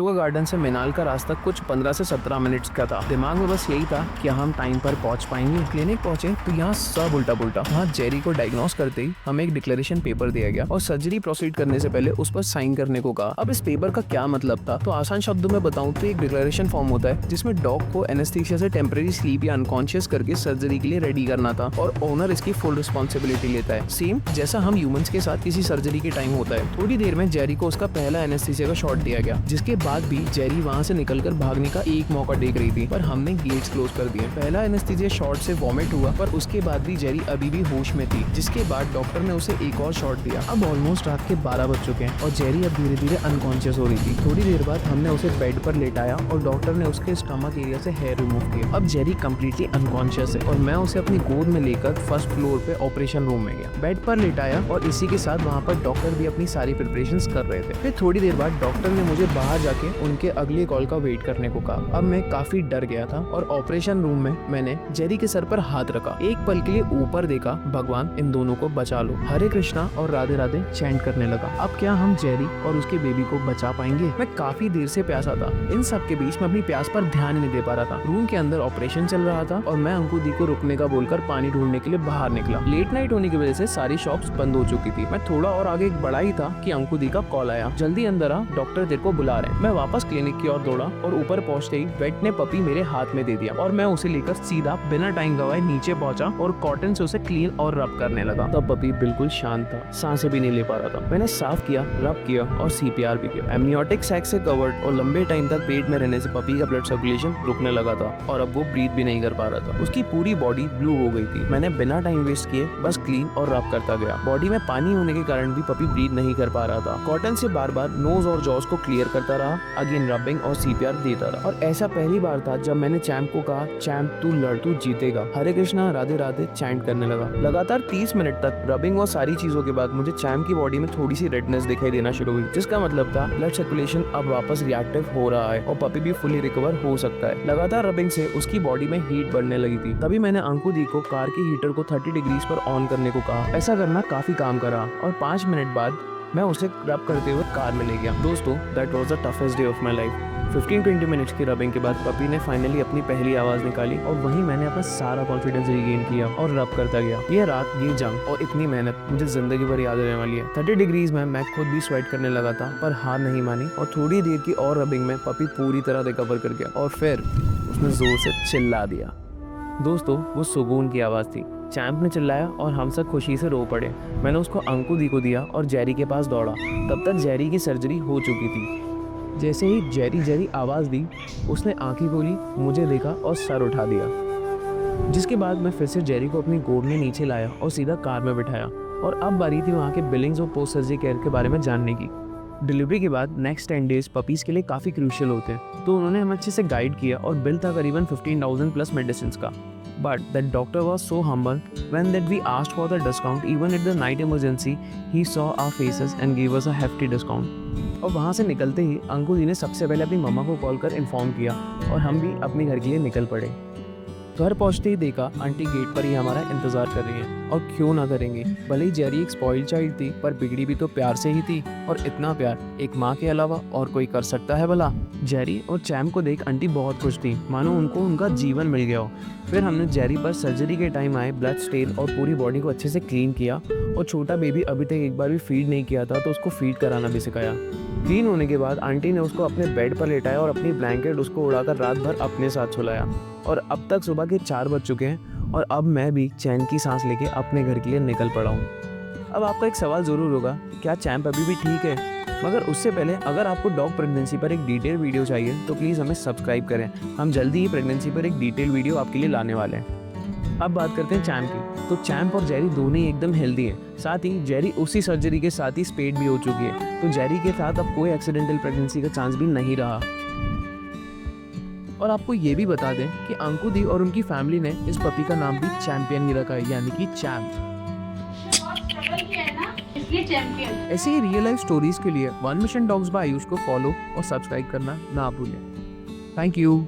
Tour garden से मीनाल का रास्ता कुछ 15 से 17 मिनट्स का था। दिमाग में बस यही था कि हम टाइम पर पहुंच पाएंगे। क्लिनिक पहुंचे तो यहाँ सब उल्टा पुल्टा। वहाँ जेरी को डायग्नोस करते ही हमें एक डिक्लेरेशन पेपर दिया गया और सर्जरी प्रोसीड करने से पहले उस पर साइन करने को कहा। अब इस पेपर का क्या मतलब था, तो आसान शब्दों में बताऊं तो एक डिक्लेरेशन फॉर्म होता है जिसमें डॉग को एनेस्थीसिया से टेम्परेरी स्लीप या अनकॉन्शियस करके सर्जरी के लिए रेडी करना था और ओनर इसकी फुल रिस्पॉन्सिबिलिटी लेता है, सेम जैसा हम ह्यूमंस के साथ किसी सर्जरी के टाइम होता है। थोड़ी देर में जेरी को उसका पहला एनेस्थीसिया का शॉट दिया गया, जिसके बाद भी जेरी वहाँ से निकलकर भागने का एक मौका देख रही थी, पर हमने गेट्स क्लोज कर दिए। पहला एनेस्थीसिया शॉट से वॉमिट हुआ, पर उसके बाद भी जेरी अभी भी होश में थी, जिसके बाद डॉक्टर ने उसे एक और शॉट दिया। अब ऑलमोस्ट रात के 12 बज चुके हैं और जेरी अब धीरे धीरे अनकॉन्शियस हो रही थी। थोड़ी देर बाद हमने उसे बेड पर लेटाया और डॉक्टर ने उसके स्टमक एरिया से हेयर रिमूव किया। अब जेरी कम्प्लीटली अनकॉन्शियस है और मैं उसे अपनी गोद में लेकर फर्स्ट फ्लोर पे ऑपरेशन रूम में गया, बेड पर लेटाया और इसी के साथ वहाँ पर डॉक्टर भी अपनी सारी प्रिपरेशंस कर रहे थे। फिर थोड़ी देर बाद डॉक्टर ने मुझे बाहर जाके उनके अगले कॉल का वेट करने को कहा। अब मैं काफी डर गया था और ऑपरेशन रूम में मैंने जेरी के सर पर हाथ रखा, एक पल के लिए ऊपर देखा, भगवान इन दोनों को बचा लो, हरे कृष्णा और राधे राधे चैंट करने लगा। अब क्या हम जेरी और उसके बेबी को बचा पाएंगे? मैं काफी देर से प्यासा था। इन सब के बीच में अपनी प्यास पर ध्यान ही नहीं दे पा रहा था। रूम के अंदर ऑपरेशन चल रहा था और मैं अंकु दी को रुकने का बोलकर पानी ढूंढने के लिए बाहर निकला। लेट नाइट होने की वजह से सारी शॉप्स बंद हो चुकी थी। मैं थोड़ा और आगे बढ़ा ही था कि अंकु दी का कॉल आया, जल्दी अंदर आ, डॉक्टर तेरे को बुला रहे हैं। मैं वापस क्लिनिक की ओर दौड़ा और ऊपर पहुंचते ही वेट ने पपी मेरे हाथ में दे दिया और मैं उसे लेकर सीधा बिना टाइम गवाए नीचे पहुंचा और कॉटन से उसे क्लीन और रब करने लगा। तब पपी बिल्कुल शांत था, सांसें भी नहीं ले पा रहा था। मैंने साफ किया, रब किया और सीपीआर भी किया। एमनियोटिक सैक से कवर्ड और लंबे टाइम तक पेट में रहने से पपी का ब्लड सर्कुलेशन रुकने लगा था और अब वो ब्रीथ भी नहीं कर पा रहा था। उसकी पूरी बॉडी ब्लू हो गई थी। मैंने बिना टाइम वेस्ट किए बस क्लीन और रब करता गया। बॉडी में पानी होने के कारण भी पपी ब्रीथ नहीं कर पा रहा था। कॉटन से बार बार नोज और जॉस को क्लियर करता रहा, अगेन रबिंग और सीपीआर देता रहा। और ऐसा पहली बार था जब मैंने चैम्प को कहा, चैम्प तू लड़, तू जीतेगा, हरे कृष्णा राधे राधे चैंट करने लगा। लगातार 30 मिनट तक रबिंग और सारी चीजों के बाद मुझे चैम्प की बॉडी में थोड़ी सी रेडनेस दिखाई देना शुरू हुई, जिसका मतलब था ब्लड सर्कुलेशन अब वापस रिएक्टिव हो रहा है और पपी भी फुली रिकवर हो सकता है। लगातार रबिंग से उसकी बॉडी में हीट बढ़ने लगी थी। तभी मैंने अंकु दी को कार की हीटर को 30 डिग्रीज पर ऑन करने को कहा। ऐसा करना काफी काम करा और 5 मिनट बाद मैं उसे रब करते हुए कार में ले गया। दोस्तों, that was the toughest day of my life. 15-20 minutes की रबिंग के बाद पपी ने फाइनली अपनी पहली आवाज निकाली और वहीं मैंने अपना सारा कॉन्फिडेंस रिगेन किया और रब करता गया। ये रात, ये जंग और इतनी मेहनत मुझे जिंदगी भर याद रहने वाली है। 30 डिग्रीज में मैं खुद भी स्वेट करने लगा था, पर हार नहीं मानी और थोड़ी देर की और रबिंग में पपी पूरी तरह रिकवर कर गया और फिर उसने जोर से चिल्ला दिया। दोस्तों, वो सुकून की आवाज़ थी। चैम्प ने चिल्लाया और हम सब खुशी से रो पड़े। मैंने उसको अंकु दी को दिया और जेरी के पास दौड़ा। तब तक जेरी की सर्जरी हो चुकी थी। जैसे ही जेरी आवाज़ दी, उसने आंखें खोली, मुझे देखा और सर उठा दिया। जिसके बाद मैं फिर से जेरी को अपनी गोद में नीचे लाया और सीधा कार में बिठाया और अब बारी थी वहाँ के बिलिंग्स और पोस्ट सर्जरी केयर के बारे में जानने की। डिलीवरी के बाद नेक्स्ट 10 डेज पपीज़ के लिए काफ़ी क्रूशियल होते हैं, तो उन्होंने हमें अच्छे से गाइड किया और बिल था करीबन 15,000 प्लस मेडिसिन का। But that doctor was so humble when that we asked for the discount even at the night emergency, he saw our faces and gave us a hefty discount। और वहाँ से निकलते ही अंकु जी ने सबसे पहले अपनी मम्मा को कॉल कर इन्फॉर्म किया और हम भी अपने घर के लिए निकल पड़े। घर पहुंचते ही देखा आंटी गेट पर ही हमारा इंतजार कर रही है और क्यों ना करेंगे। भले ही जेरी एक स्पॉइल्ड चाइल्ड थी, पर बिगड़ी भी तो प्यार से ही थी और इतना प्यार एक माँ के अलावा और कोई कर सकता है भला। जेरी और चैम्प को देख आंटी बहुत खुश थी, मानो उनको उनका जीवन मिल गया हो। फिर हमने जेरी पर सर्जरी के टाइम आए ब्लड स्टेन और पूरी बॉडी को अच्छे से क्लीन किया और छोटा बेबी अभी तक एक बार भी फीड नहीं किया था, तो उसको फीड कराना भी सिखाया। क्लीन होने के बाद आंटी ने उसको अपने बेड पर लेटाया और अपनी ब्लैंकेट उसको उड़ाकर रात भर अपने साथ सुलाया। और अब तक सुबह के 4 बज चुके हैं और अब मैं भी चैन की सांस लेके अपने घर के लिए निकल पड़ा हूँ। अब आपका एक सवाल ज़रूर होगा, क्या चैम्प अभी भी ठीक है? मगर उससे पहले अगर आपको डॉग प्रेगनेंसी पर एक डिटेल वीडियो चाहिए तो प्लीज़ हमें सब्सक्राइब करें। हम जल्दी ही प्रेगनेंसी पर एक डिटेल वीडियो आपके लिए लाने वाले हैं। अब बात करते हैं चैम्प की। तो चैम्प और जेरी दोनों ही एकदम हेल्दी हैं। साथ ही जेरी उसी सर्जरी के साथ ही स्पेड भी हो चुकी है, तो जेरी के साथ अब कोई एक्सीडेंटल प्रेगनेंसी का चांस भी नहीं रहा। और आपको ये भी बता दें कि अंकु दी और उनकी फैमिली ने इस पपी का नाम भी चैंपियन ही रखा है, यानी कि चैम्प। ऐसे ही रियल लाइफ स्टोरीज के लिए one mission dogs by Ayush को फॉलो और सब्सक्राइब करना ना भूलें। Thank you.